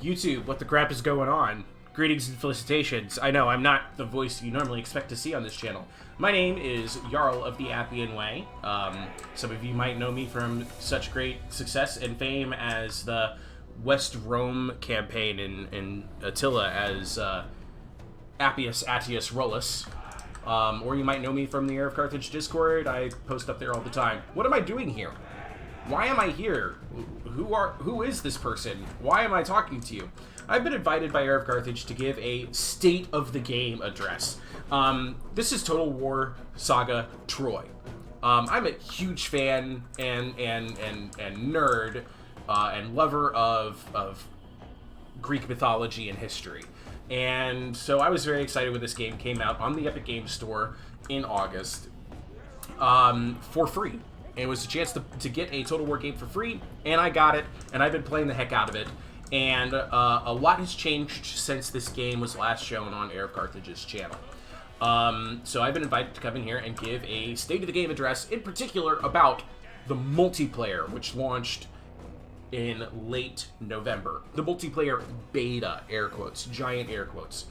YouTube, what the crap is going on? Greetings and felicitations. I know, I'm not the voice you normally expect to see on this channel. My name is Jarl of the Appian Way. Some of you might know me from such great success and fame as the West Rome campaign in Attila as Appius Attius Rullus. Or you might know me from the HeirofCarthage Discord. I post up there all the time. What am I doing here? Why am I here? Who is this person? Why am I talking to you? I've been invited by HeirofCarthage to give a State of the Game address. This is Total War Saga Troy. I'm a huge fan and nerd and lover of Greek mythology and history. And so I was very excited when this game came out on the Epic Games Store in August for free. And it was a chance to get a Total War game for free, and I got it, and I've been playing the heck out of it. And a lot has changed since this game was last shown on HeirofCarthage's channel. So I've been invited to come in here and give a State of the Game address, in particular about the multiplayer, which launched in late November. The multiplayer beta, air quotes, giant air quotes.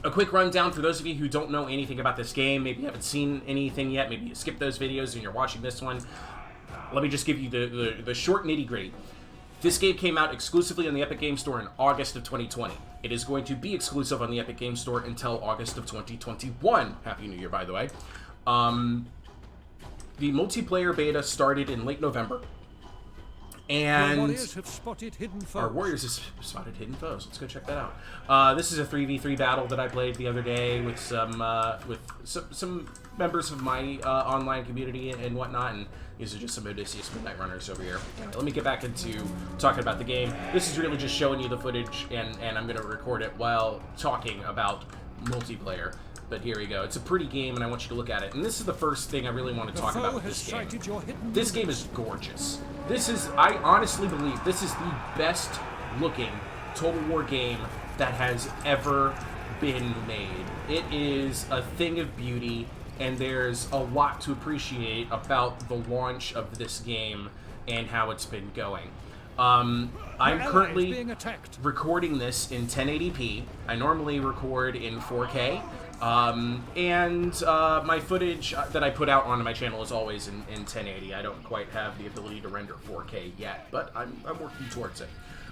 A quick rundown for those of you who don't know anything about this game, maybe you haven't seen anything yet, maybe you skipped those videos and you're watching this one. Let me just give you the short nitty-gritty. This game came out exclusively on the Epic Games Store in August of 2020. It is going to be exclusive on the Epic Games Store until August of 2021. Happy New Year, by the way. The multiplayer beta started in late November. And our warriors have spotted hidden foes. Our warriors have spotted hidden foes. Let's go check that out. This is a 3v3 battle that I played the other day with some members of my online community and whatnot, and these are just some Odysseus Midnight Runners over here. Anyway, let me get back into talking about the game. This is really just showing you the footage, and I'm going to record it while talking about multiplayer. But here we go. It's a pretty game, and I want you to look at it. And this is the first thing I really want to talk about with this game. This game is gorgeous. I honestly believe this is the best looking Total War game that has ever been made. It is a thing of beauty, and there's a lot to appreciate about the launch of this game and how it's been going. I'm currently recording this in 1080p. I normally record in 4K. My footage that I put out onto my channel is always in 1080. I don't quite have the ability to render 4K yet, but I'm working towards it.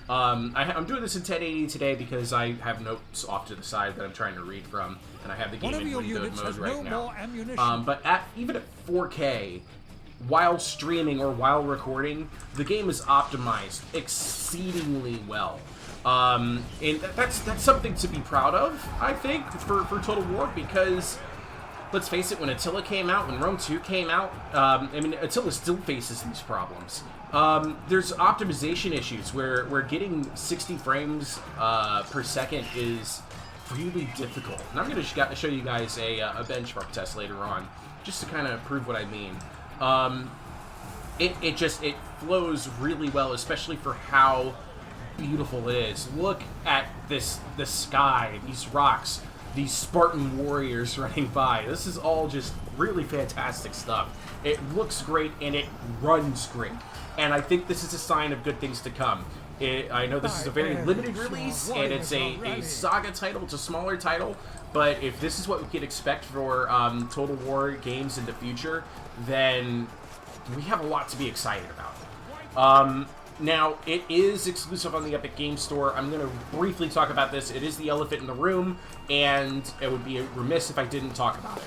I'm doing this in 1080 today because I have notes off to the side that I'm trying to read from, and I have the game in reload mode right now. But even at 4K, while streaming or while recording, the game is optimized exceedingly well. And that's something to be proud of, I think, for Total War, because, let's face it, when Attila came out, when Rome 2 came out, I mean, Attila still faces these problems. There's optimization issues where getting 60 frames per second is really difficult. And I'm going to show you guys a benchmark test later on, just to kind of prove what I mean. It flows really well, especially for how beautiful it is. Look at the sky, these rocks, these Spartan warriors running by. This is all just really fantastic stuff. It looks great and it runs great. And I think this is a sign of good things to come. I know this is a very limited release, and it's a saga title, it's a smaller title, but if this is what we could expect for Total War games in the future, then we have a lot to be excited about. Now, it is exclusive on the Epic Games Store. I'm going to briefly talk about this. It is the elephant in the room, and it would be remiss if I didn't talk about it.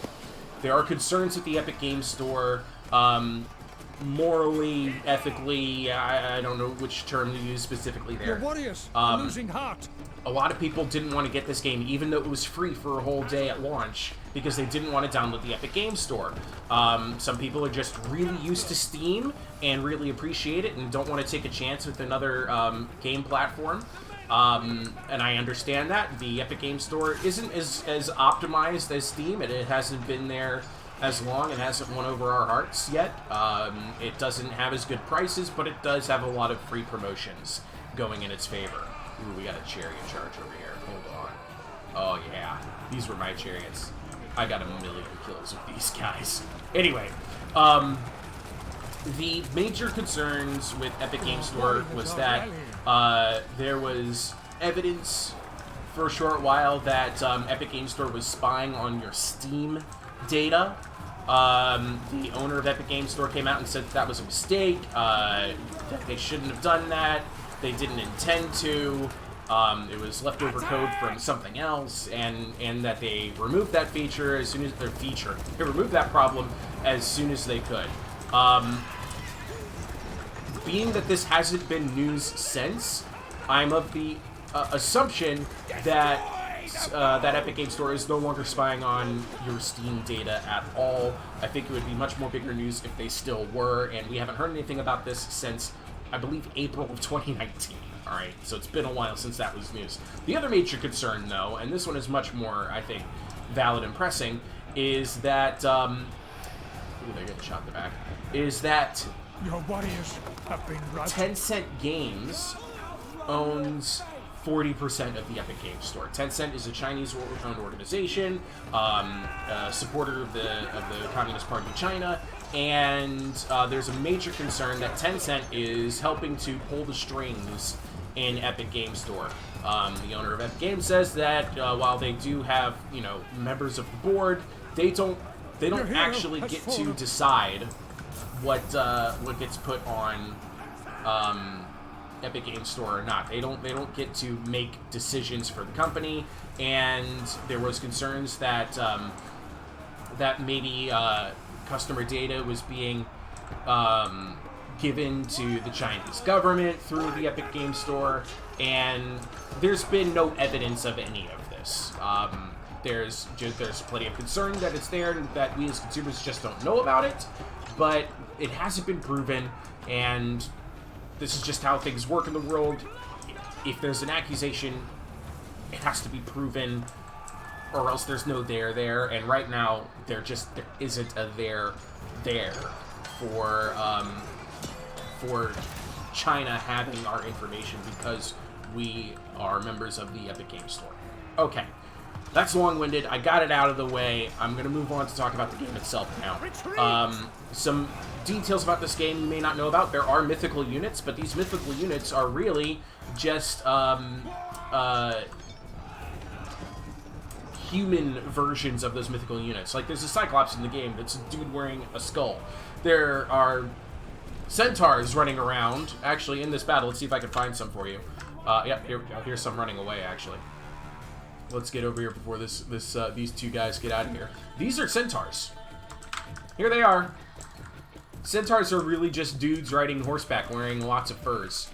There are concerns with the Epic Games Store, morally, ethically, I don't know which term to use specifically there. Your warriors are losing heart. A lot of people didn't want to get this game, even though it was free for a whole day at launch, because they didn't want to download the Epic Games Store. Some people are just really used to Steam and really appreciate it and don't want to take a chance with another game platform. And I understand that. The Epic Games Store isn't as optimized as Steam, and it hasn't been there as long and hasn't won over our hearts yet. It doesn't have as good prices, but it does have a lot of free promotions going in its favor. Ooh, we got a chariot charge over here. Hold on. Oh, yeah. These were my chariots. I got 1,000,000 kills with these guys. Anyway, the major concerns with Epic Games Store was that There was evidence for a short while that Epic Games Store was spying on your Steam data. The owner of Epic Games Store came out and said that was a mistake, that they shouldn't have done that, they didn't intend to, it was leftover code from something else, and that they removed that feature as soon as they removed that problem as soon as they could. Being that this hasn't been news since, I'm of the assumption that that Epic Games Store is no longer spying on your Steam data at all. I think it would be much more bigger news if they still were, and we haven't heard anything about this since, I believe, April of 2019. Alright, so it's been a while since that was news. The other major concern, though, and this one is much more, I think, valid and pressing, is that, ooh, they're getting shot in the back, is that Your warriors have been routed. Tencent Games owns 40% of the Epic Games Store. Tencent is a Chinese-owned organization, supporter of the Communist Party of China, and there's a major concern that Tencent is helping to pull the strings in Epic Games Store. The owner of Epic Games says that while they do have, you know, members of the board, they don't actually get to decide what gets put on Epic Games Store or not. They don't get to make decisions for the company, and there was concerns that that maybe customer data was being given to the Chinese government through the Epic Games Store, and there's been no evidence of any of this. There's plenty of concern that it's there and that we as consumers just don't know about it, but it hasn't been proven, and this is just how things work in the world. If there's an accusation, it has to be proven, or else there's no there, and right now there isn't a there for China having our information because we are members of the Epic Games Store. Okay, that's long-winded. I got it out of the way. I'm going to move on to talk about the game itself now. Some details about this game you may not know about. There are mythical units, but these mythical units are really just human versions of those mythical units. Like, there's a Cyclops in the game that's a dude wearing a skull. There are Centaurs running around, actually, in this battle. Let's see if I can find some for you. Yep, here's some running away, actually. Let's get over here before these two guys get out of here. These are Centaurs. Here they are. Centaurs are really just dudes riding horseback wearing lots of furs.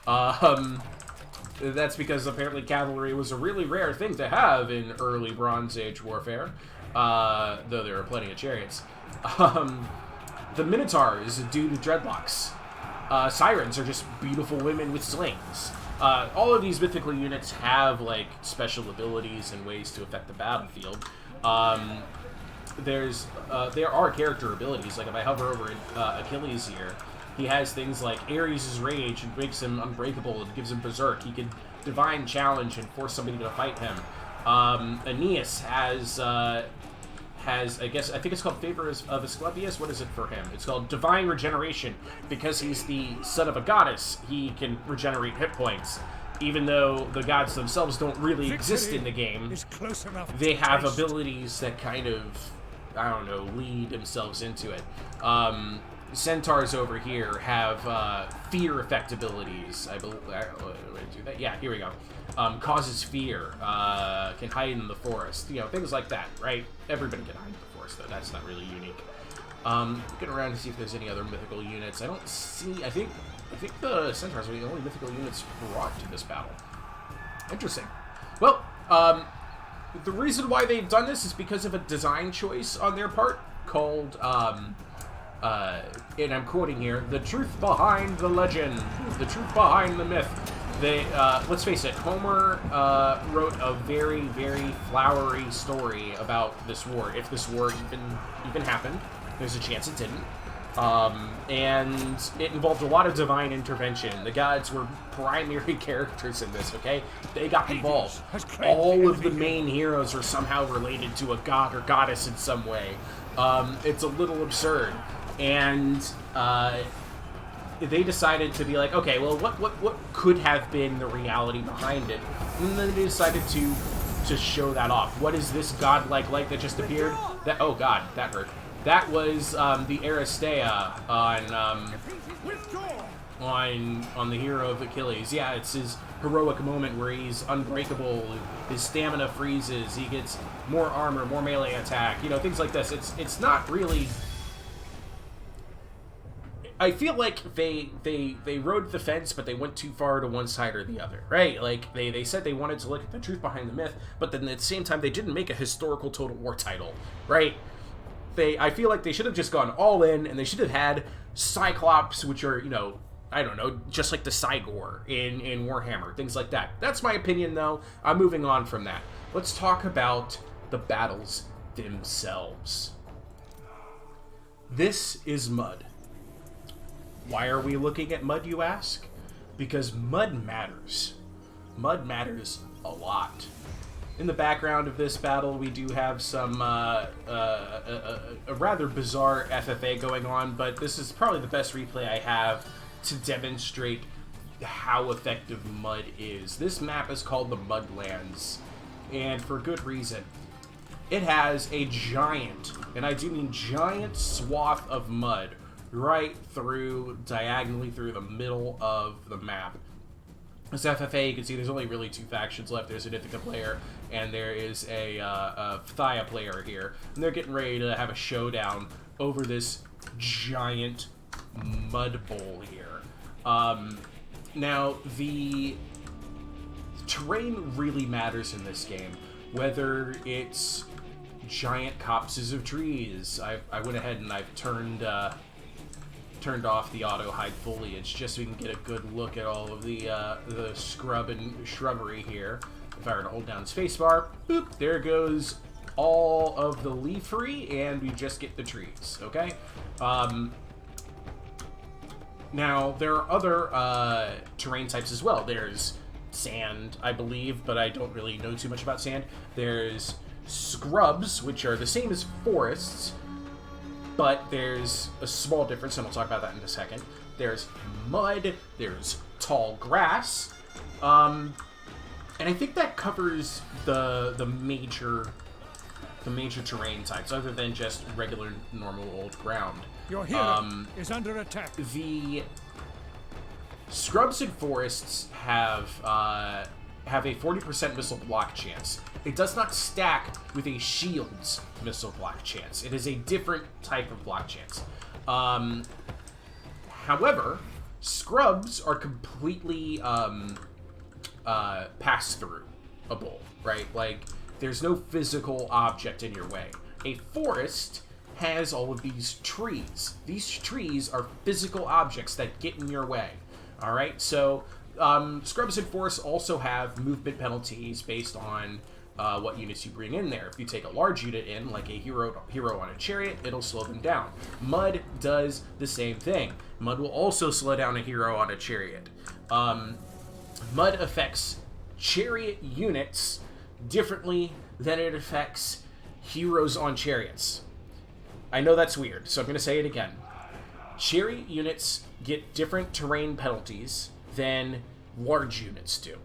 That's because apparently cavalry was a really rare thing to have in early Bronze Age warfare, though there are plenty of chariots. The Minotaur is a dude with dreadlocks. Sirens are just beautiful women with slings. All of these mythical units have, like, special abilities and ways to affect the battlefield. There are character abilities. Like, if I hover over Achilles here, he has things like Ares' Rage, and makes him unbreakable and gives him Berserk. He can Divine Challenge and force somebody to fight him. Aeneas has, I think it's called Favor of Asclepius. What is it for him? It's called Divine Regeneration. Because he's the son of a goddess, he can regenerate hit points. Even though the gods themselves don't really exist in the game, they have abilities that kind of, I don't know, lead themselves into it. Centaurs over here have fear effect abilities. I believe. Do that? Yeah, here we go. Causes fear. Can hide in the forest. You know, things like that, right? Everybody can hide in the forest, though. That's not really unique. Looking around to see if there's any other mythical units. I don't see. I think the Centaurs are the only mythical units brought to this battle. Interesting. Well, the reason why they've done this is because of a design choice on their part called, and I'm quoting here, the truth behind the legend, the truth behind the myth. They, let's face it, Homer wrote a very, very flowery story about this war. If this war even happened, there's a chance it didn't. And it involved a lot of divine intervention. The gods were primary characters in this, okay? They got involved. All of the main heroes are somehow related to a god or goddess in some way. It's a little absurd. And they decided to be like, okay, well, what could have been the reality behind it? And then they decided to show that off. What is this godlike light that just appeared? That, oh god, that hurt. That was the Aristea on the hero of Achilles. Yeah, it's his heroic moment where he's unbreakable, his stamina freezes, he gets more armor, more melee attack, you know, things like this. It's not really... I feel like they rode the fence, but they went too far to one side or the other, right? Like, they said they wanted to look at the truth behind the myth, but then at the same time, they didn't make a historical Total War title, right? I feel like they should have just gone all in, and they should have had Cyclops, which are, you know, I don't know, just like the Cygor in Warhammer, things like that. That's my opinion, though. I'm moving on from that. Let's talk about the battles themselves. This is mud. Why are we looking at mud, you ask? Because mud matters. Mud matters a lot. In the background of this battle, we do have some a rather bizarre FFA going on, but this is probably the best replay I have to demonstrate how effective mud is. This map is called the Mudlands, and for good reason. It has a giant, and I do mean giant, swath of mud right through, diagonally through the middle of the map. This FFA, you can see there's only really two factions left. There's an Ithaca player, and there is a Phthia player here. And they're getting ready to have a showdown over this giant mud bowl here. Now, the terrain really matters in this game. Whether it's giant copses of trees. I went ahead and I've turned off the auto hide foliage just so we can get a good look at all of the scrub and shrubbery here. If I were to hold down spacebar, boop, there goes all of the leafery, and we just get the trees, okay? Now, there are other terrain types as well. There's sand, I believe, but I don't really know too much about sand. There's scrubs, which are the same as forests, but there's a small difference, and we'll talk about that in a second. There's mud, there's tall grass, and I think that covers the major terrain types, other than just regular, normal old ground. Your hero is under attack. The scrubs and forests have a 40% missile block chance. It does not stack with a shield's missile block chance. It is a different type of block chance. However, scrubs are completely pass-through-able, right? Like, there's no physical object in your way. A forest has all of these trees. These trees are physical objects that get in your way, all right? So, scrubs and forests also have movement penalties based on what units you bring in there. If you take a large unit in, like a hero on a chariot, it'll slow them down. Mud does the same thing. Mud will also slow down a hero on a chariot. Mud affects chariot units differently than it affects heroes on chariots. I know that's weird, so I'm going to say it again. Chariot units get different terrain penalties than large units do.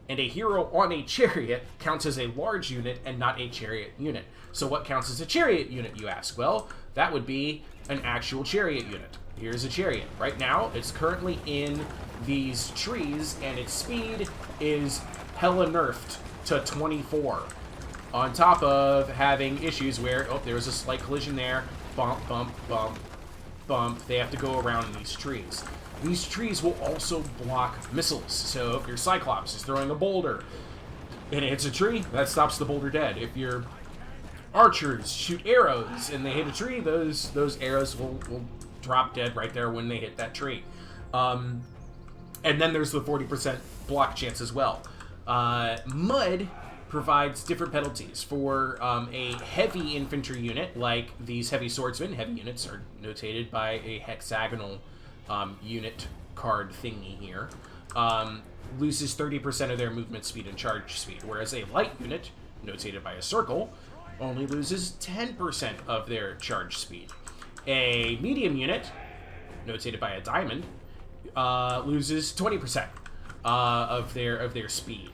And a hero on a chariot counts as a large unit and not a chariot unit. So what counts as a chariot unit, you ask? Well, that would be an actual chariot unit. Here's a chariot. Right now, it's currently in these trees, and its speed is hella nerfed to 24. On top of having issues where, oh, there was a slight collision there, bump, bump, bump, bump. They have to go around these trees. These trees will also block missiles. So if your Cyclops is throwing a boulder and it hits a tree, that stops the boulder dead. If your archers shoot arrows and they hit a tree, those arrows will drop dead right there when they hit that tree. And then there's the 40% block chance as well. Mud provides different penalties. For a heavy infantry unit, like these heavy swordsmen, heavy units are notated by a hexagonal unit card thingy here, loses 30% of their movement speed and charge speed, whereas a light unit, notated by a circle, only loses 10% of their charge speed. A medium unit, notated by a diamond, loses 20% of their speed.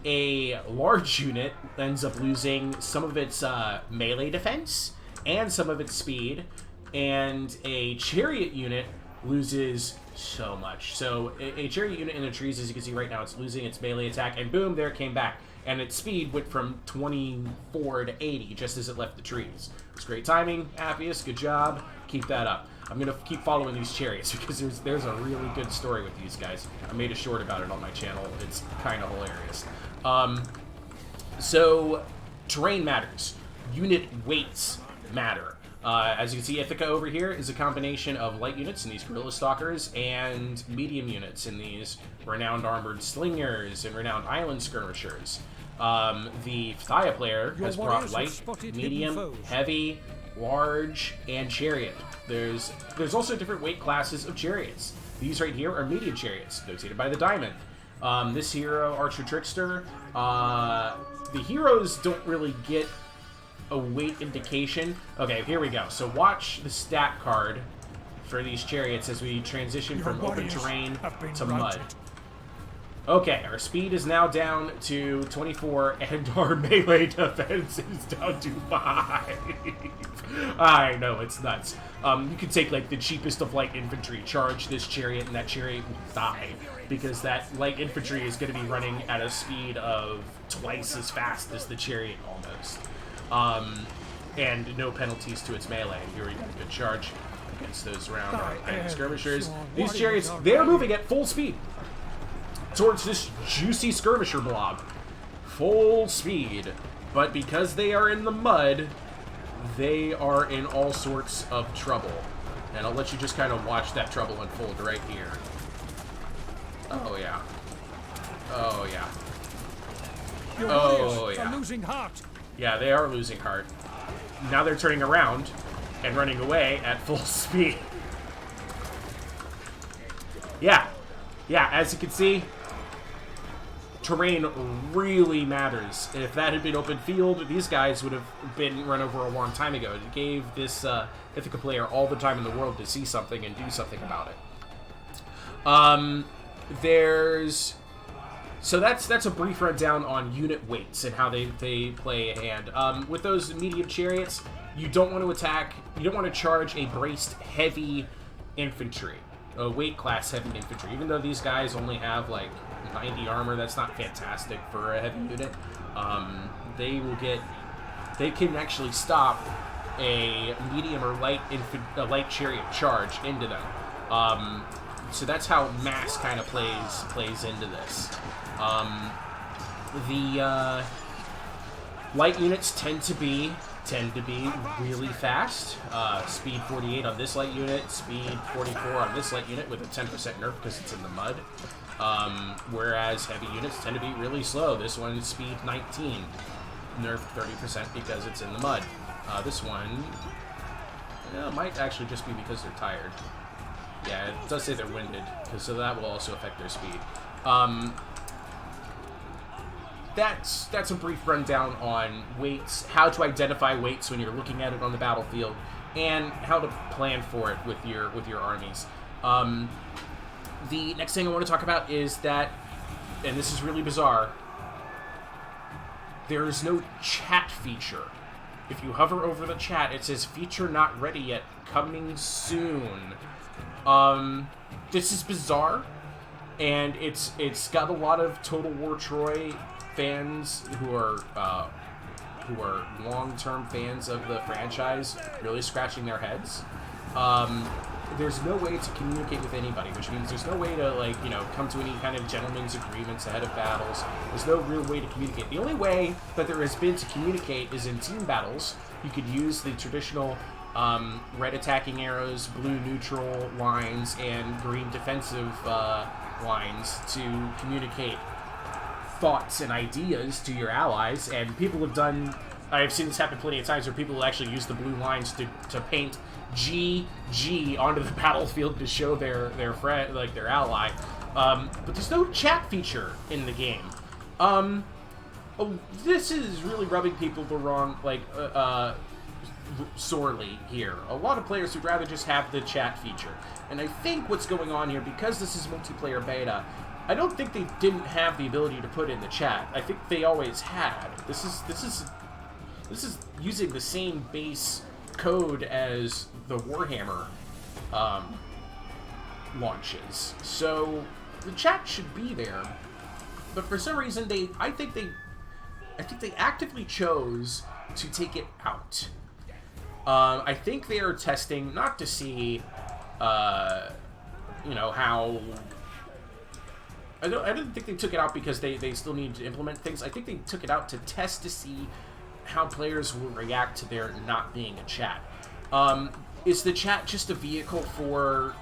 A large unit ends up losing some of its melee defense and some of its speed, and a chariot unit loses so much. So a chariot unit in the trees, as you can see right now, it's losing its melee attack, and boom, there it came back. And its speed went from 24 to 80 just as it left the trees. It's great timing, Appius, good job. Keep that up. I'm going to keep following these chariots because there's a really good story with these guys. I made a short about it on my channel. It's kind of hilarious. So, terrain matters. Unit weights matter. As you can see, Ithaca over here is a combination of light units in these Gorilla Stalkers and medium units in these Renowned Armored Slingers and Renowned Island Skirmishers. The Phthia player has brought light, medium, heavy, large, and chariot. There's also different weight classes of chariots. These right here are medium chariots, notated by the diamond. This hero, Archer Trickster, the heroes don't really get a weight indication. Okay, here we go. So watch the stat card for these chariots as we transition from open terrain to mud. Okay, our speed is now down to 24, and our melee defense is down to 5. I know, it's nuts. You can take, like, the cheapest of light infantry, charge this chariot, and that chariot will die, because that light infantry is going to be running at a speed of twice as fast as the chariot, almost. And no penalties to its melee. Here we go, good charge against those round skirmishers. These chariots, they are moving at full speed towards this juicy skirmisher blob. Full speed. But because they are in the mud, they are in all sorts of trouble. And I'll let you just kind of watch that trouble unfold right here. Oh, yeah. Oh, yeah. Oh, yeah. Losing heart. Yeah, they are losing heart. Now they're turning around and running away at full speed. Yeah. Yeah, as you can see, terrain really matters. If that had been open field, these guys would have been run over a long time ago. It gave this Ithaca player all the time in the world to see something and do something about it. So that's a brief rundown on unit weights and how they play a hand. With those medium chariots, you don't want to attack, you don't want to charge a braced heavy infantry, a weight class heavy infantry. Even though these guys only have like 90 armor, that's not fantastic for a heavy unit. They can actually stop a medium or light chariot charge into them. So that's how mass kind of plays into this. The light units tend to be really fast. Speed 48 on this light unit, speed 44 on this light unit with a 10% nerf because it's in the mud. Whereas heavy units tend to be really slow. This one is speed 19, nerf 30% because it's in the mud. This one might actually just be because they're tired. Yeah, it does say they're winded, so that will also affect their speed. That's a brief rundown on weights, how to identify weights when you're looking at it on the battlefield, and how to plan for it with your armies. The next thing I want to talk about is that, and this is really bizarre, there is no chat feature. If you hover over the chat, it says feature not ready yet, coming soon. This is bizarre, and it's got a lot of Total War Troy fans who are long-term fans of the franchise really scratching their heads. There's no way to communicate with anybody, which means there's no way to, like, come to any kind of gentleman's agreements ahead of battles. There's no real way to communicate. The only way that there has been to communicate is in team battles. You could use the traditional red attacking arrows, blue neutral lines, and green defensive lines to communicate thoughts and ideas to your allies. And people have done, I've seen this happen plenty of times, where people will actually use the blue lines to paint GG onto the battlefield to show their friend, like their ally. But there's no chat feature in the game. This is really rubbing people the wrong, sorely here. A lot of players would rather just have the chat feature. And I think what's going on here, because this is multiplayer beta, I don't think they didn't have the ability to put in the chat. I think they always had. This is using the same base code as the Warhammer launches. So the chat should be there. But for some reason I think they actively chose to take it out. I think they are testing, not to see, you know, how... I don't think they took it out because they still need to implement things. I think they took it out to test to see how players will react to there not being a chat. Is the chat just a vehicle for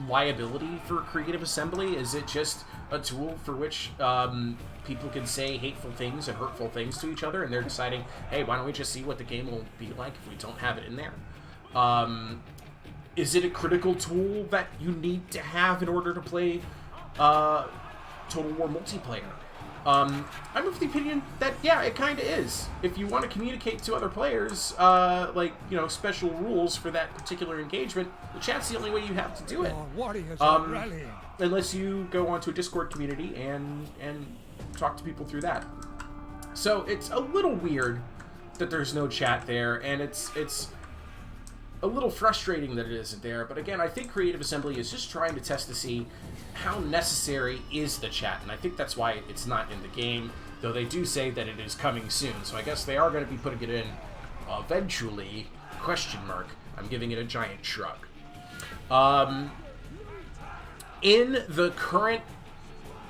liability for Creative Assembly? Is it just a tool for which people can say hateful things and hurtful things to each other, and they're deciding, hey, why don't we just see what the game will be like if we don't have it in there? Is it a critical tool that you need to have in order to play Total War multiplayer? I'm of the opinion that, yeah, it kind of is. If you want to communicate to other players, like, you know, special rules for that particular engagement, the chat's the only way you have to do it. Unless you go onto a Discord community and talk to people through that. So it's a little weird that there's no chat there, and it's a little frustrating that it isn't there. But again, I think Creative Assembly is just trying to test to see how necessary is the chat, and I think that's why it's not in the game, though they do say that it is coming soon, so I guess they are going to be putting it in eventually, question mark. I'm giving it a giant shrug. In the current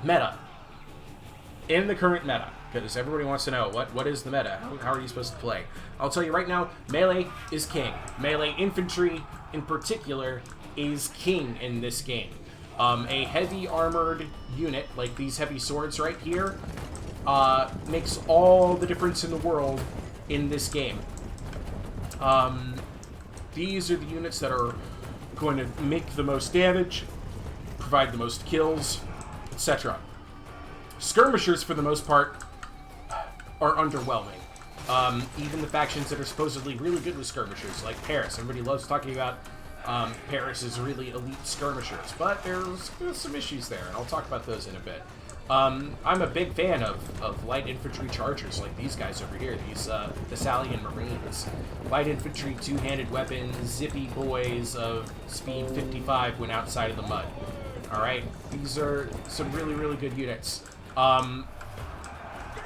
meta, because everybody wants to know, what is the meta? How are you supposed to play? I'll tell you right now, melee is king. Melee infantry, in particular, is king in this game. A heavy armored unit, like these heavy swords right here, makes all the difference in the world in this game. These are the units that are going to make the most damage, provide the most kills, etc. Skirmishers, for the most part, are underwhelming. Even the factions that are supposedly really good with skirmishers, like Paris. Everybody loves talking about Paris' really elite skirmishers, but there's some issues there, and I'll talk about those in a bit. I'm a big fan of light infantry chargers, like these guys over here, these Thessalian Marines. Light infantry, two-handed weapons, zippy boys of speed 55 when outside of the mud. Alright, these are some really, really good units.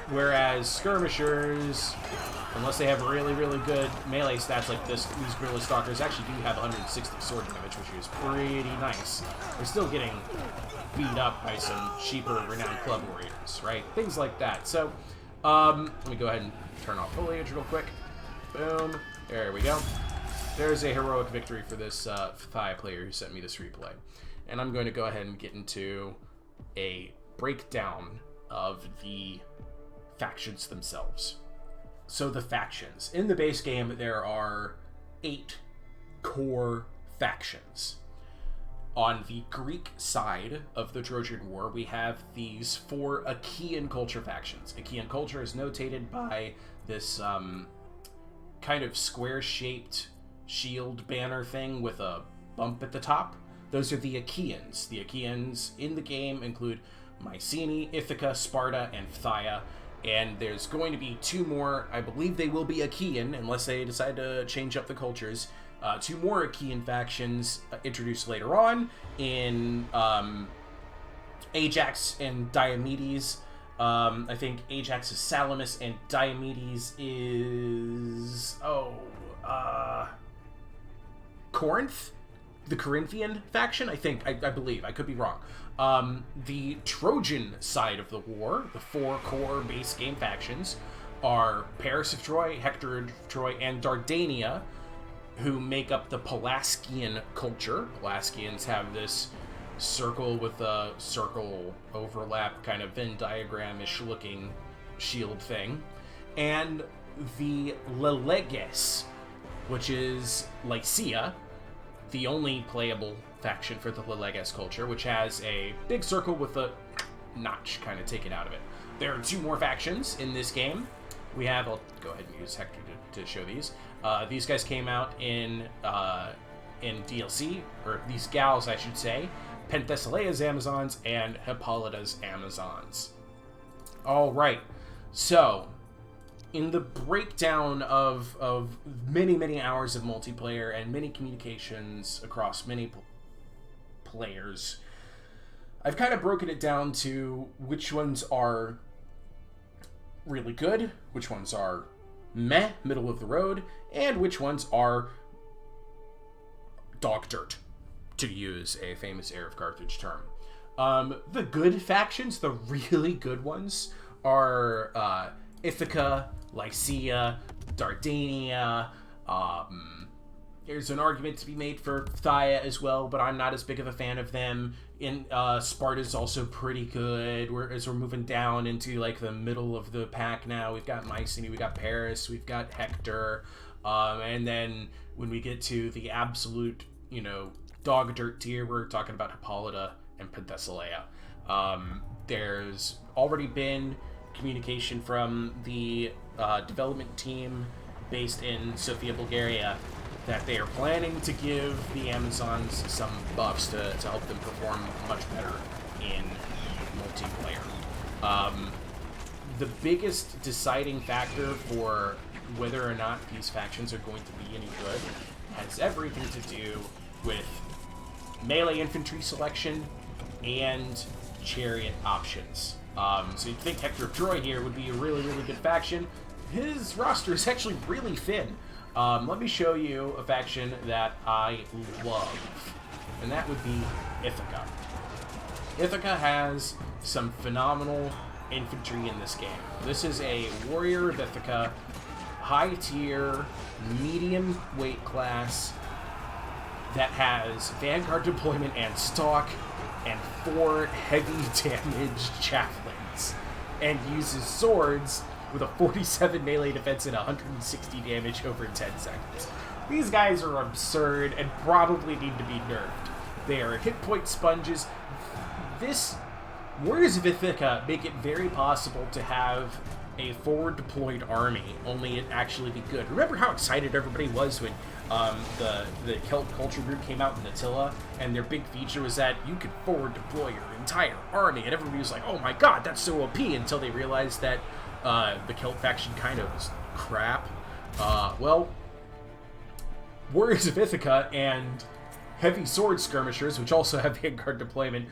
Whereas skirmishers, unless they have really, really good melee stats like this, these Guerrilla Stalkers actually do have 160 sword damage, which is pretty nice. They're still getting beat up by some cheaper renowned club warriors, right? Things like that. So, let me go ahead and turn off foliage real quick. Boom. There we go. There's a heroic victory for this Thai player who sent me this replay. And I'm going to go ahead and get into a breakdown of the factions themselves. So the factions. In the base game, there are 8 core factions. On the Greek side of the Trojan War, we have these 4 Achaean culture factions. Achaean culture is notated by this kind of square-shaped shield banner thing with a bump at the top. Those are the Achaeans. The Achaeans in the game include Mycenae, Ithaca, Sparta, and Phthia. And there's going to be 2 more. I believe they will be Achaean, unless they decide to change up the cultures. 2 more Achaean factions introduced later on in Ajax and Diomedes. I think Ajax is Salamis and Diomedes is... Corinth? The Corinthian faction, I believe. I could be wrong. The Trojan side of the war, the 4 core base game factions, are Paris of Troy, Hector of Troy, and Dardania, who make up the Pelasgian culture. Pelasgians have this circle with a circle overlap, kind of Venn diagram-ish looking shield thing. And the Leleges, which is Lycia, the only playable faction for the Leleges culture, which has a big circle with a notch kind of taken out of it. There are 2 more factions in this game. we have, I'll go ahead and use Hector to show these. These guys came out in DLC, or these gals, I should say, Penthesileia's Amazons and Hippolyta's Amazons. All right, so in the breakdown of many hours of multiplayer and many communications across many players, I've kind of broken it down to which ones are really good, which ones are meh, middle of the road, and which ones are dog dirt, to use a famous HeirofCarthage term. The good factions, the really good ones, are Ithaca, Lycia, Dardania. There's an argument to be made for Phthia as well, but I'm not as big of a fan of them. Sparta's also pretty good. As we're moving down into like the middle of the pack now, we've got Mycenae, we've got Paris, we've got Hector, and then when we get to the absolute, dog dirt tier, we're talking about Hippolyta and Penthesileia. There's already been communication from the development team based in Sofia, Bulgaria, that they are planning to give the Amazons some buffs to help them perform much better in multiplayer. The biggest deciding factor for whether or not these factions are going to be any good has everything to do with melee infantry selection and chariot options. So you'd think Hector of Troy here would be a really good faction. His roster is actually really thin. Let me show you a faction that I love, and that would be Ithaca. Ithaca has some phenomenal infantry in this game. This is a warrior of Ithaca, high tier, medium weight class, that has Vanguard deployment and stock, and 4 heavy damage javelins, and uses swords with a 47 melee defense and 160 damage over 10 seconds. These guys are absurd and probably need to be nerfed. They are hit point sponges. Warriors of Ithaca make it very possible to have a forward deployed army, only it actually be good. Remember how excited everybody was when the Celt culture group came out in Attila, and their big feature was that you could forward deploy your entire army, and everybody was like, oh my god, that's so OP, until they realized that the Celt faction kind of was crap. Well, Warriors of Ithaca and heavy sword skirmishers, which also have Vanguard deployment,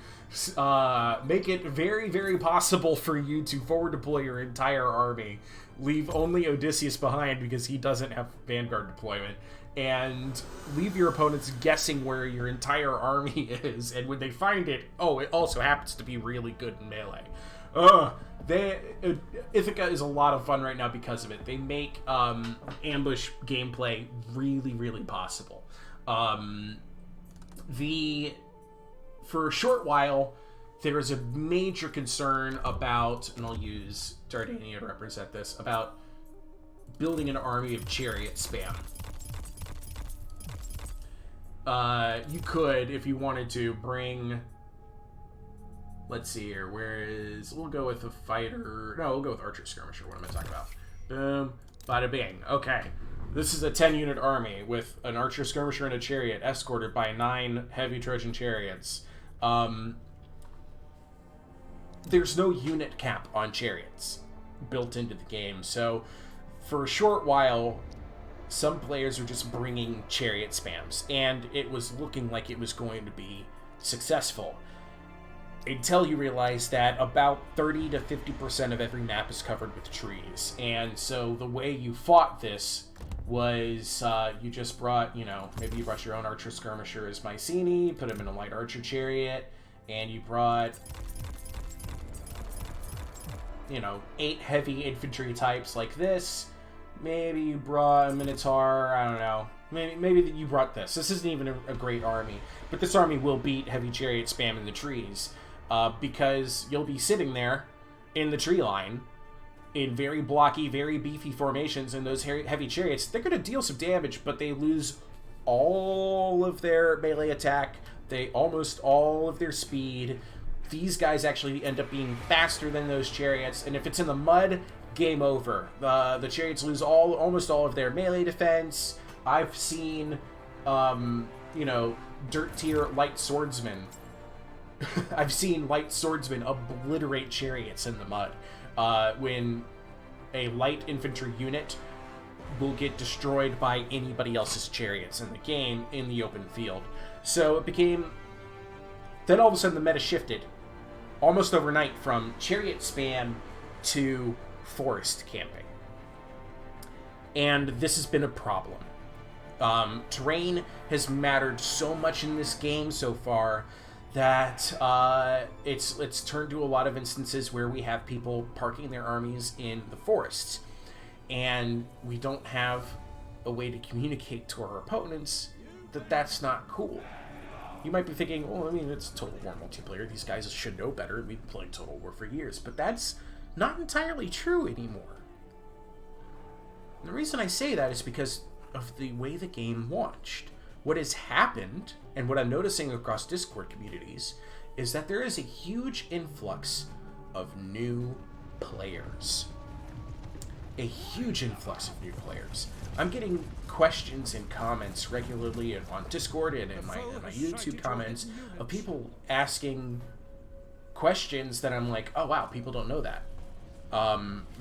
make it very possible for you to forward deploy your entire army, leave only Odysseus behind because he doesn't have Vanguard deployment, and leave your opponents guessing where your entire army is, and when they find it, it also happens to be really good in melee. Ithaca is a lot of fun right now because of it. They make ambush gameplay really possible. For a short while, there was a major concern about, and I'll use Dardania to represent this, about building an army of chariot spam. You could, if you wanted to, bring... Let's see here, we'll go with a fighter... No, we'll go with archer skirmisher, what am I talking about? Boom, bada bing. Okay. This is a 10-unit army with an archer skirmisher and a chariot escorted by 9 heavy Trojan chariots. There's no unit cap on chariots built into the game, so for a short while, some players are just bringing chariot spams, and it was looking like it was going to be successful. Until you realize that about 30 to 50% of every map is covered with trees, and so the way you fought this was you just brought, maybe you brought your own archer skirmisher as Mycenae, put him in a light archer chariot, and you brought, 8 heavy infantry types like this. Maybe you brought a Minotaur, I don't know. Maybe you brought this. This isn't even a great army, but this army will beat heavy chariot spam in the trees, because you'll be sitting there in the tree line in very blocky, very beefy formations, and those heavy chariots, they're going to deal some damage, but they lose all of their melee attack, almost all of their speed. these guys actually end up being faster than those chariots, and if it's in the mud, game over. The chariots lose almost all of their melee defense. I've seen, dirt tier light swordsmen. I've seen light swordsmen obliterate chariots in the mud. When a light infantry unit will get destroyed by anybody else's chariots in the game in the open field. So it became... Then all of a sudden the meta shifted almost overnight from chariot spam to forest camping. And this has been a problem. Terrain has mattered so much in this game so far that it's turned to a lot of instances where we have people parking their armies in the forests, and we don't have a way to communicate to our opponents that that's not cool. You might be thinking, well, I mean, it's Total War multiplayer. These guys should know better. We've been playing Total War for years. But that's not entirely true anymore. And the reason I say that is because of the way the game launched. What has happened, and what I'm noticing across Discord communities, is that there is a huge influx of new players. A huge influx of new players. I'm getting questions and comments regularly on Discord and in my YouTube comments of people asking questions that I'm like, oh wow, people don't know that.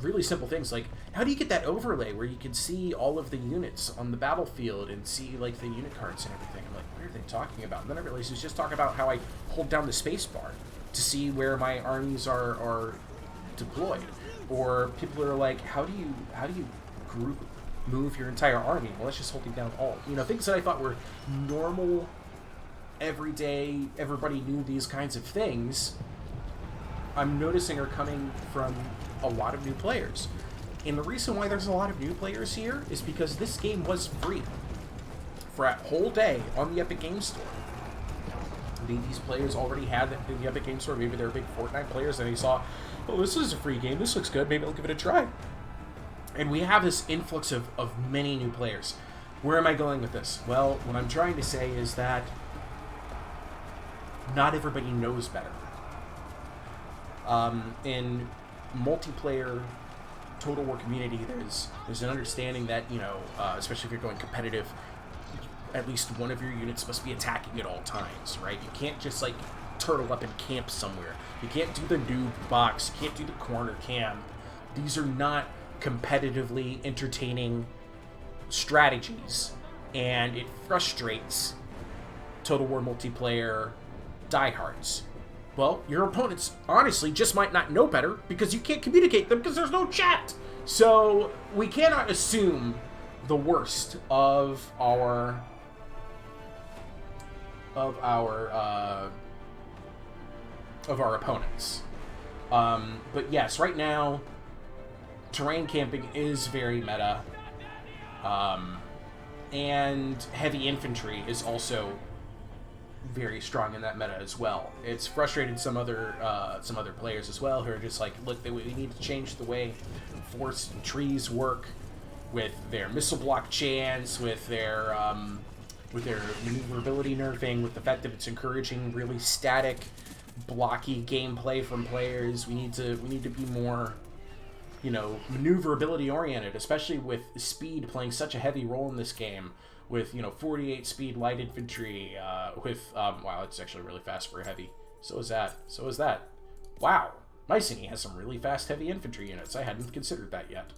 Really simple things like, how do you get that overlay where you can see all of the units on the battlefield and see like the unit cards and everything? I'm like, what are they talking about? And then I realized he was just talking about how I hold down the space bar to see where my armies are deployed. Or people are like, how do you move your entire army? Well, that's just holding down Alt. You know, things that I thought were normal, everyday, everybody knew these kinds of things, I'm noticing are coming from a lot of new players. And the reason why there's a lot of new players here is because this game was free for a whole day on the Epic Games Store. These players already had it in the Epic Games Store. Maybe they're big Fortnite players and they saw, oh, this is a free game, this looks good, maybe I'll give it a try. And we have this influx of many new players. Where am I going with this? Well, what I'm trying to say is that not everybody knows better. In multiplayer Total War community, there's an understanding that, you know, especially if you're going competitive, at least one of your units must be attacking at all times, right? You can't just, like, turtle up and camp somewhere. You can't do the noob box. You can't do the corner camp. These are not competitively entertaining strategies, and it frustrates Total War multiplayer diehards. Well, your opponents honestly just might not know better because you can't communicate them because there's no chat. So we cannot assume the worst of our opponents. But yes, right now, terrain camping is very meta, and heavy infantry is also very strong in that meta as well. It's frustrated some other players as well who are just like, look, we need to change the way forest and trees work with their missile block chance, with their maneuverability nerfing, with the fact that it's encouraging really static, blocky gameplay from players. We need to be more, you know, maneuverability oriented, especially with speed playing such a heavy role in this game. With, you know, 48 speed light infantry, wow, it's actually really fast for heavy. So is that. Wow, Mycenae has some really fast heavy infantry units. I hadn't considered that yet.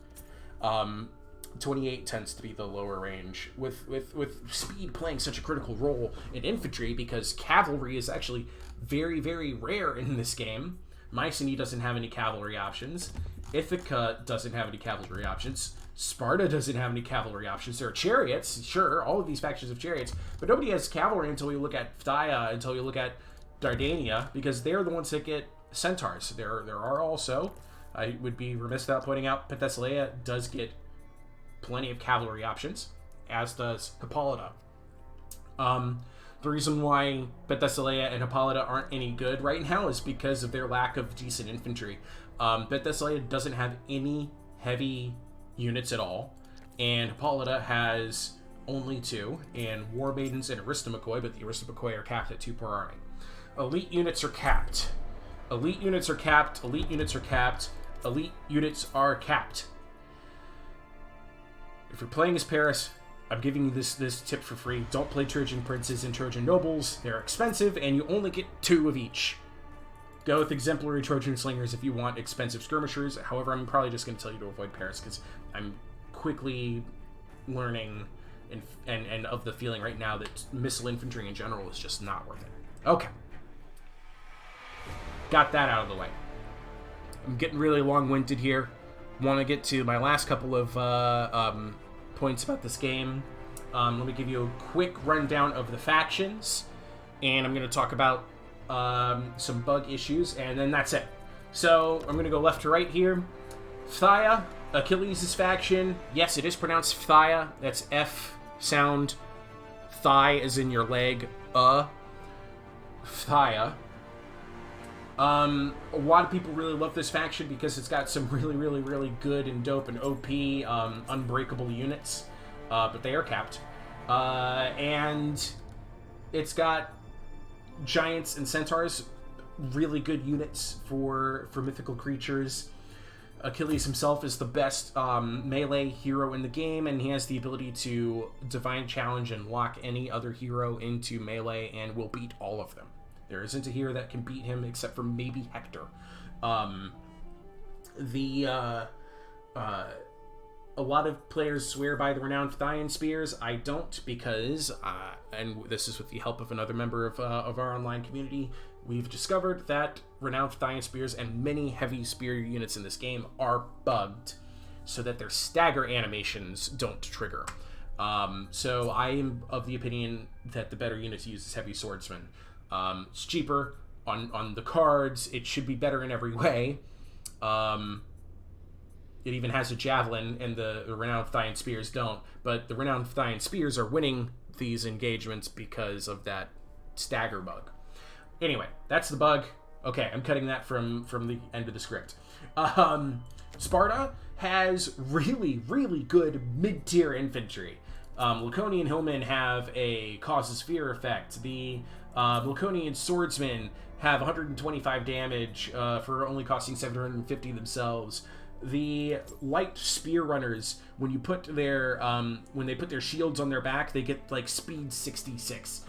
28 tends to be the lower range, with speed playing such a critical role in infantry because cavalry is actually very, very rare in this game. Mycenae doesn't have any cavalry options. Ithaca doesn't have any cavalry options. Sparta doesn't have any cavalry options. There are chariots, sure, all of these factions have chariots, but nobody has cavalry until you look at Phthia, until you look at Dardania, because they're the ones that get Centaurs. There are also, I would be remiss without pointing out, Penthesilea does get plenty of cavalry options, as does Hippolyta. The reason why Penthesilea and Hippolyta aren't any good right now is because of their lack of decent infantry. Penthesilea doesn't have any heavy units at all, and Hippolyta has only 2, and War Maidens and Aristomachoi, but the Aristomachoi are capped at 2 per army. Elite units are capped. Elite units are capped. Elite units are capped. Elite units are capped. If you're playing as Paris, I'm giving you this tip for free. Don't play Trojan Princes and Trojan Nobles. They're expensive, and you only get 2 of each. Go with Exemplary Trojan Slingers if you want expensive skirmishers. However, I'm probably just going to tell you to avoid Paris, because I'm quickly learning and of the feeling right now that missile infantry in general is just not worth it. Okay. Got that out of the way. I'm getting really long-winded here. Want to get to my last couple of points about this game. Let me give you a quick rundown of the factions, and I'm going to talk about some bug issues, and then that's it. So I'm going to go left to right here. Phthia, Achilles' faction. Yes, it is pronounced Phthia. That's F sound. Thigh as in your leg. Phthia. A lot of people really love this faction because it's got some really good and dope and OP unbreakable units, but they are capped. And it's got giants and centaurs, really good units for mythical creatures. Achilles himself is the best melee hero in the game, and he has the ability to divine challenge and lock any other hero into melee and will beat all of them. There isn't a hero that can beat him except for maybe Hector. A lot of players swear by the renowned Phthian spears. I don't, because, and this is with the help of another member of our online community, we've discovered that renowned Phthian spears and many heavy spear units in this game are bugged so that their stagger animations don't trigger. So I am of the opinion that the better unit to use is heavy swordsman. It's cheaper on the cards. It should be better in every way. It even has a javelin, and the renowned Phthian spears don't. But the renowned Phthian spears are winning these engagements because of that stagger bug. Anyway, that's the bug. Okay, I'm cutting that from the end of the script. Sparta has really good mid-tier infantry. Laconian Hillmen have a causes fear effect. The Laconian swordsmen have 125 damage for only costing 750 themselves. The light spear runners, when you put their when they put their shields on their back, they get like speed 66.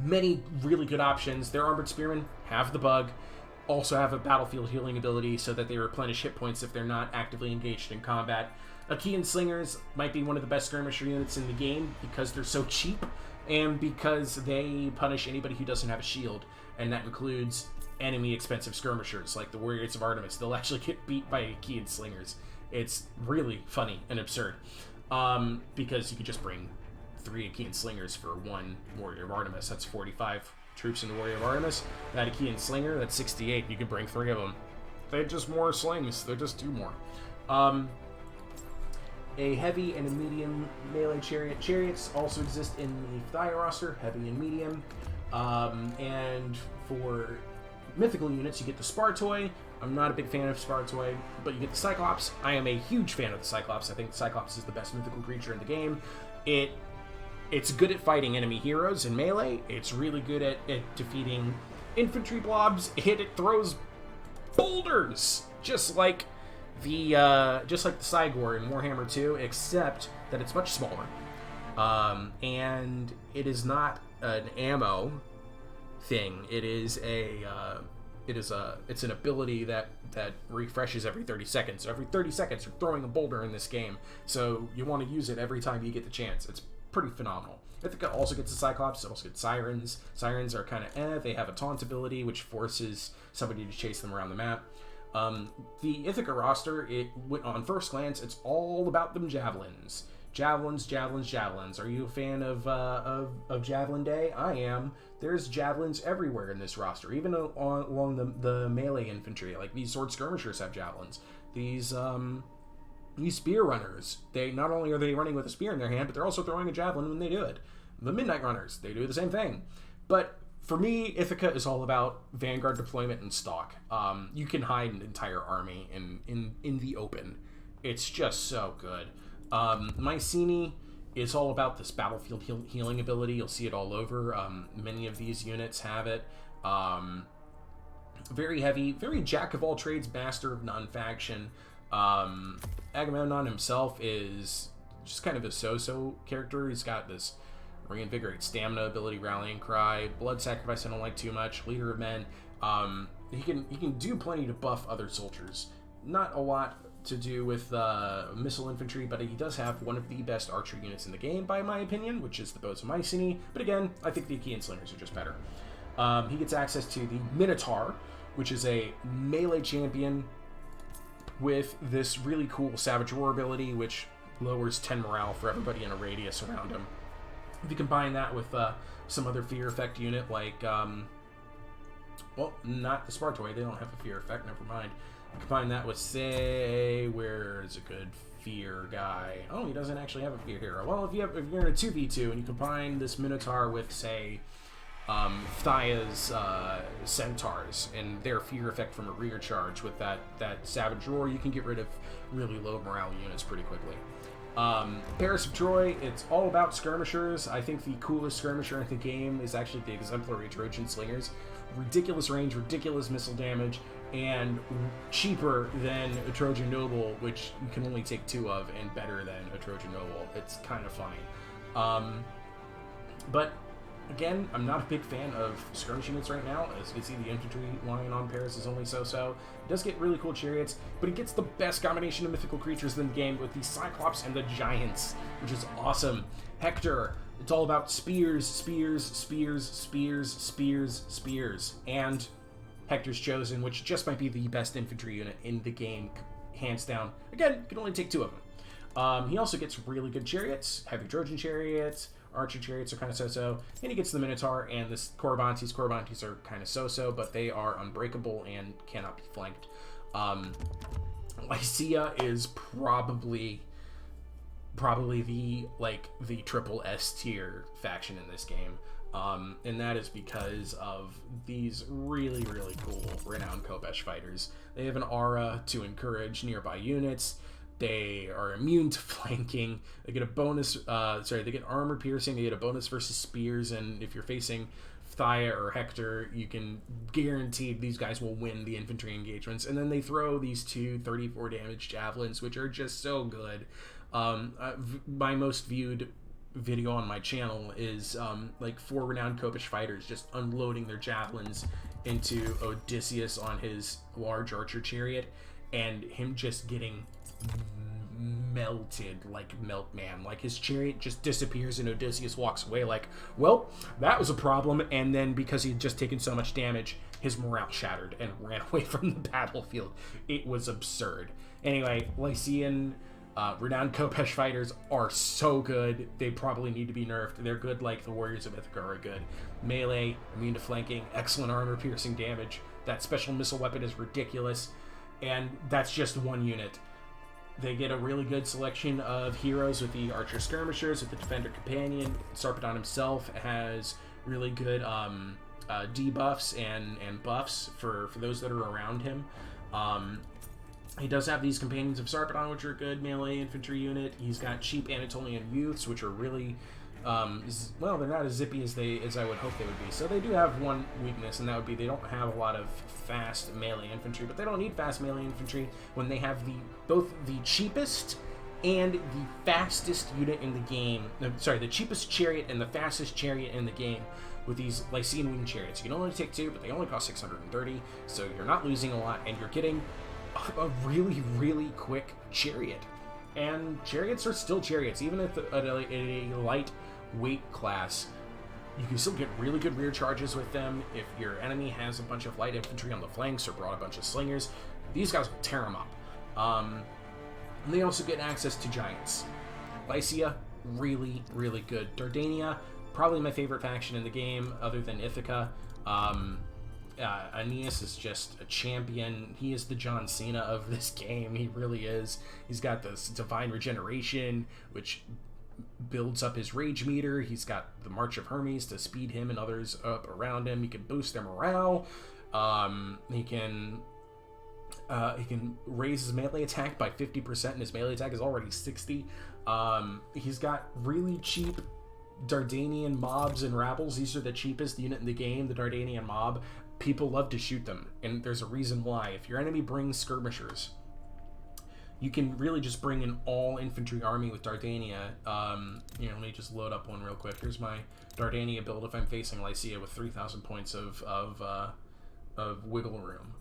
Many really good options. Their armored spearmen have the bug, also have a battlefield healing ability so that they replenish hit points if they're not actively engaged in combat. Achaean slingers might be one of the best skirmisher units in the game because they're so cheap and because they punish anybody who doesn't have a shield, and that includes enemy expensive skirmishers like the Warriors of Artemis. They'll actually get beat by Achaean slingers. It's really funny and absurd because you could just bring 3 Achaean slingers for 1 Warrior of Artemis. That's 45 troops in the Warrior of Artemis. That Achaean slinger, that's 68. You can bring 3 of them. They're just more slings. They're just 2 more. A heavy and a medium melee chariot. Chariots also exist in the Phthia roster, heavy and medium. And for mythical units, you get the Spartoi. I'm not a big fan of Spartoi, but you get the Cyclops. I am a huge fan of the Cyclops. I think the Cyclops is the best mythical creature in the game. It's good at fighting enemy heroes in melee. It's really good at defeating infantry blobs. It throws boulders, just like the Cygor in Warhammer 2, except that it's much smaller. And it is not an ammo thing. It's an ability that refreshes every 30 seconds. So every 30 seconds you're throwing a boulder in this game. So you want to use it every time you get the chance. It's pretty phenomenal. Ithaca also gets the Cyclops. It also gets Sirens. Sirens are kind of They have a taunt ability, which forces somebody to chase them around the map. The Ithaca roster, on first glance, it's all about them javelins. Javelins. Are you a fan of Javelin Day? I am. There's javelins everywhere in this roster, even along the melee infantry. Like, these sword skirmishers have javelins. These spear runners, they not only are they running with a spear in their hand, but they're also throwing a javelin when they do it. The Midnight Runners, they do the same thing. But for me, Ithaca is all about vanguard deployment and stalk. You can hide an entire army in the open. It's just so good. Mycenae is all about this battlefield healing ability. You'll see it all over. Many of these units have it. Very heavy, very jack of all trades, master of none faction. Agamemnon himself is just kind of a so-so character. He's got this reinvigorate stamina ability, rallying cry, blood sacrifice I don't like too much, leader of men. He can do plenty to buff other soldiers. Not a lot to do with missile infantry, but he does have one of the best archer units in the game, by my opinion, which is the Bows of Mycenae. But again, I think the Achaean Slingers are just better. He gets access to the Minotaur, which is a melee champion with this really cool Savage Roar ability, which lowers 10 morale for everybody in a radius around him. If you combine that with some other fear effect unit, like, well, not the Spartoi, they don't have a fear effect, never mind. Combine that with, say, where's a good fear guy? Oh, he doesn't actually have a fear hero. Well, if you're in a 2v2 and you combine this Minotaur with, say, Thaya's Centaurs and their fear effect from a rear charge with that Savage Roar, you can get rid of really low morale units pretty quickly. Paris of Troy, it's all about skirmishers. I think the coolest skirmisher in the game is actually the exemplary Trojan Slingers. Ridiculous range, ridiculous missile damage, and cheaper than a Trojan Noble, which you can only take 2 of, and better than a Trojan Noble. It's kind of funny. But again, I'm not a big fan of skirmish units right now. As you can see, the infantry line on Paris is only so-so. It does get really cool chariots, but it gets the best combination of mythical creatures in the game with the Cyclops and the Giants, which is awesome. Hector, it's all about spears, spears, spears, spears, spears, spears, and Hector's Chosen, which just might be the best infantry unit in the game, hands down. Again, you can only take 2 of them. He also gets really good chariots, heavy Trojan chariots, archer chariots are kind of so-so, and he gets the Minotaur and the Corybantes. Corybantes are kind of so-so, but they are unbreakable and cannot be flanked. Lycia is probably the triple S tier faction in this game. And that is because of these really, really cool renowned Kopesh fighters. They have an aura to encourage nearby units. They are immune to flanking. They get a bonus, they get armor piercing. They get a bonus versus spears, and if you're facing Thaya or Hector, you can guarantee these guys will win the infantry engagements. And then they throw these 2 34 damage javelins, which are just so good. My most viewed video on my channel is like 4 renowned Kopesh fighters just unloading their javelins into Odysseus on his large archer chariot, and him just getting melted like Milkman. Like, his chariot just disappears and Odysseus walks away like, well, that was a problem. And then because he had just taken so much damage, his morale shattered and ran away from the battlefield. It was absurd. Anyway, Lycian renowned Kopesh fighters are so good. They probably need to be nerfed. They're good like the Warriors of Ithaca are good. Melee, immune to flanking, excellent armor piercing damage. That special missile weapon is ridiculous. And that's just one unit. They get a really good selection of heroes with the Archer Skirmishers, with the Defender Companion. Sarpedon himself has really good debuffs and buffs for those that are around him. He does have these Companions of Sarpedon, which are a good melee infantry unit. He's got cheap Anatolian Youths, which are really, well, they're not as zippy as I would hope they would be. So they do have one weakness, and that would be they don't have a lot of fast melee infantry, but they don't need fast melee infantry when they have both the cheapest and the fastest unit in the game. The cheapest chariot and the fastest chariot in the game with these Lycian wing chariots. You can only take 2, but they only cost 630, so you're not losing a lot, and you're getting a really, really quick chariot. And chariots are still chariots, even at a lightweight class. You can still get really good rear charges with them. If your enemy has a bunch of light infantry on the flanks or brought a bunch of slingers, these guys will tear them up. And they also get access to giants. Lycia, really, really good. Dardania, probably my favorite faction in the game, other than Ithaca. Aeneas is just a champion. He is the John Cena of this game. He really is. He's got this divine regeneration, which builds up his rage meter. He's got the March of Hermes to speed him and others up around him. He can boost their morale. He can raise his melee attack by 50%, and his melee attack is already 60. He's got really cheap Dardanian mobs and rabbles. These are the cheapest unit in the game, the Dardanian mob. people love to shoot them, and there's a reason why. If your enemy brings skirmishers, you can really just bring an all-infantry army with Dardania. You know, let me just load up one real quick. Here's my Dardania build if I'm facing Lycia with 3,000 points of wiggle room.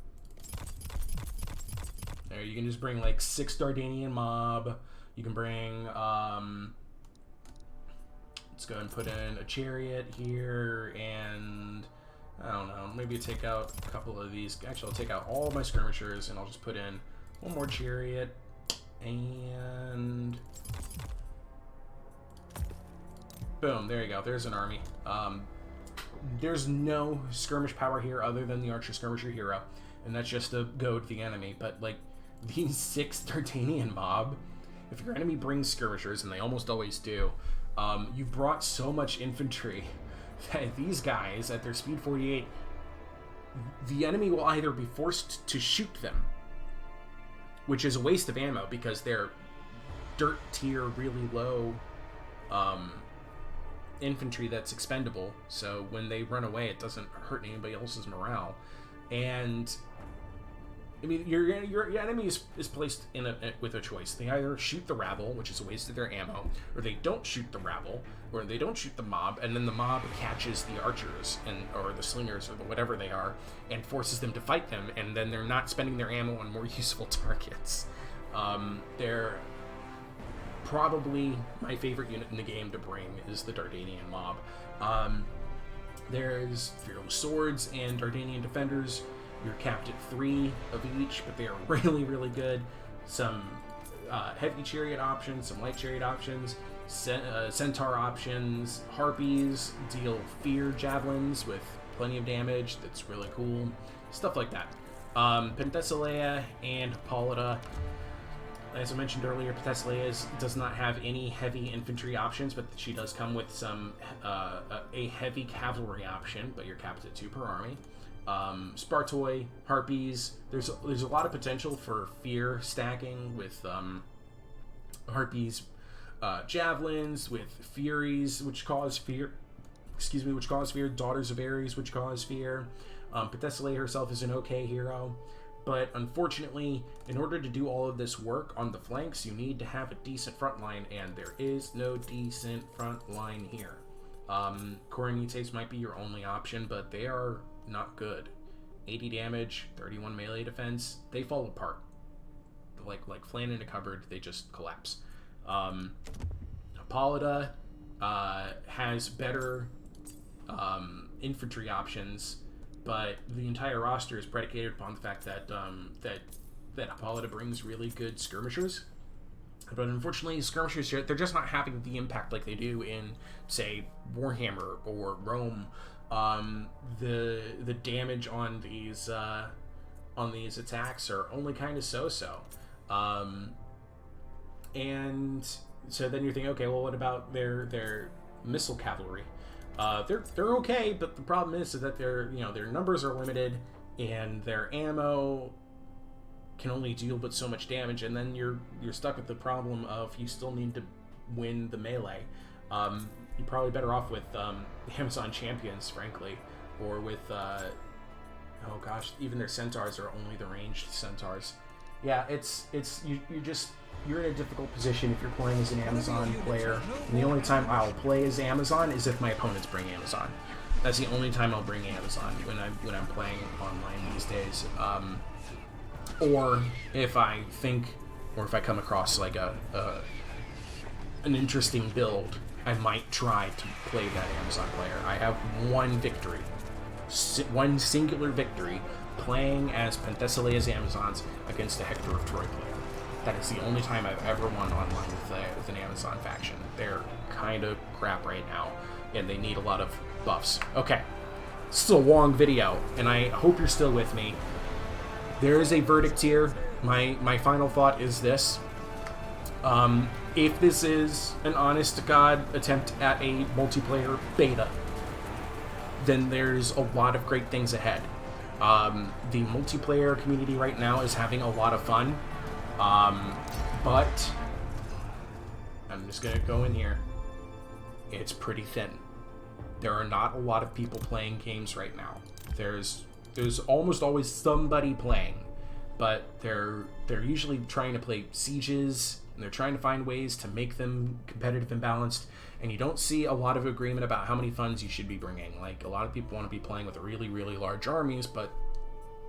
There, you can just bring like 6 Dardanian mob. You can bring, let's go ahead and put in a chariot here, and I don't know, maybe take out a couple of these. Actually, I'll take out all my skirmishers, and I'll just put in one more chariot, and boom, there you go. There's an army. There's no skirmish power here other than the Archer Skirmisher hero, and that's just to goad the enemy. But like these 6 Dardanian mob, if your enemy brings skirmishers, and they almost always do, you've brought so much infantry that these guys, at their speed 48, the enemy will either be forced to shoot them, which is a waste of ammo because they're dirt tier, really low infantry that's expendable, so when they run away it doesn't hurt anybody else's morale. And I mean, your enemy is placed in with a choice. They either shoot the rabble, which is a waste of their ammo, or they don't shoot the rabble, or they don't shoot the mob, and then the mob catches the archers or the slingers or whatever they are, and forces them to fight them, and then they're not spending their ammo on more useful targets. They're probably my favorite unit in the game to bring is the Dardanian mob. There's Fearless Swords and Dardanian Defenders. You're capped at 3 of each, but they are really, really good. Some heavy chariot options, some light chariot options, centaur options, harpies deal fear javelins with plenty of damage. That's really cool. Stuff like that. Penthesilea and Hippolyta. As I mentioned earlier, Penthesilea does not have any heavy infantry options, but she does come with some a heavy cavalry option, but you're capped at 2 per army. Spartoi, harpies. There's a lot of potential for fear stacking with harpies, javelins, with furies, which cause fear. Which cause fear. Daughters of Ares, which cause fear. Penthesilea herself is an okay hero, but unfortunately, in order to do all of this work on the flanks, you need to have a decent front line, and there is no decent front line here. Coronites might be your only option, but they are not good. 80 damage, 31 melee defense. They fall apart. Like flan in a cupboard, they just collapse. Hippolyta has better infantry options, but the entire roster is predicated upon the fact that that Hippolyta brings really good skirmishers. But unfortunately, skirmishers, they're just not having the impact like they do in, say, Warhammer or Rome. The damage on these attacks are only kind of so-so. And so then you're thinking, okay, well, what about their missile cavalry? They're okay, but the problem is that their numbers are limited and their ammo can only deal but so much damage, and then you're stuck with the problem of you still need to win the melee. You're probably better off with the Amazon champions, frankly, or with oh gosh, even their centaurs are only the ranged centaurs. Yeah, you're in a difficult position if you're playing as an Amazon player. And the only time I'll play as Amazon is if my opponents bring Amazon. That's the only time I'll bring Amazon when I'm playing online these days. Or if I come across like an interesting build, I might try to play that Amazon player. I have one one singular victory, playing as Penthesilea's Amazons against a Hector of Troy player. That is the only time I've ever won online with an Amazon faction. They're kind of crap right now, and they need a lot of buffs. Okay, this is a long video, and I hope you're still with me. There is a verdict here. My final thought is this. If this is an honest-to-God attempt at a multiplayer beta, then there's a lot of great things ahead. The multiplayer community right now is having a lot of fun, but I'm just going to go in here. It's pretty thin. There are not a lot of people playing games right now. There's there's almost always somebody playing, but they're usually trying to play sieges, and they're trying to find ways to make them competitive and balanced, and you don't see a lot of agreement about how many funds you should be bringing. Like, a lot of people want to be playing with really, really large armies, but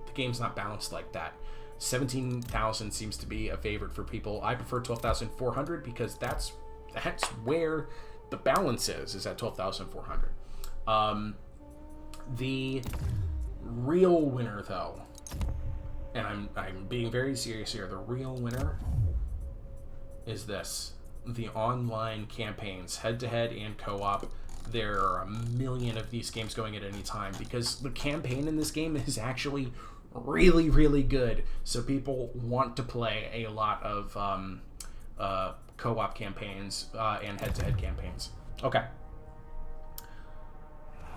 the game's not balanced like that. 17,000 seems to be a favorite for people. I prefer 12,400 because that's where the balance is at 12,400. The real winner, though, and I'm being very serious here, the real winner is this: the online campaigns, head-to-head and co-op. There are a million of these games going at any time because the campaign in this game is actually really, really good. So people want to play a lot of co-op campaigns and head-to-head campaigns. Okay.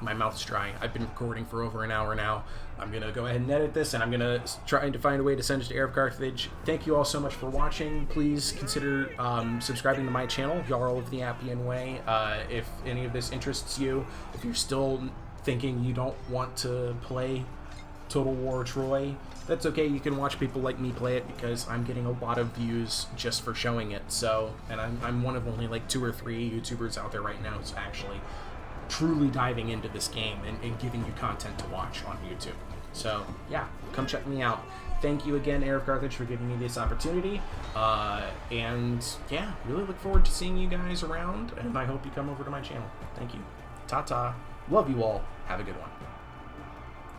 My mouth's dry. I've been recording for over an hour now. I'm going to go ahead and edit this, and I'm going to try to find a way to send it to HeirofCarthage. Thank you all so much for watching. Please consider subscribing to my channel, Jarl of the Appian Way, if any of this interests you. If you're still thinking you don't want to play Total War Troy, that's okay. You can watch people like me play it because I'm getting a lot of views just for showing it. So, and I'm one of only like 2 or 3 YouTubers out there right now who's actually truly diving into this game and giving you content to watch on YouTube. So yeah, come check me out. Thank you again, HeirofCarthage, for giving me this opportunity. And yeah, really look forward to seeing you guys around, and I hope you come over to my channel. Thank you. Ta-ta. Love you all. Have a good one.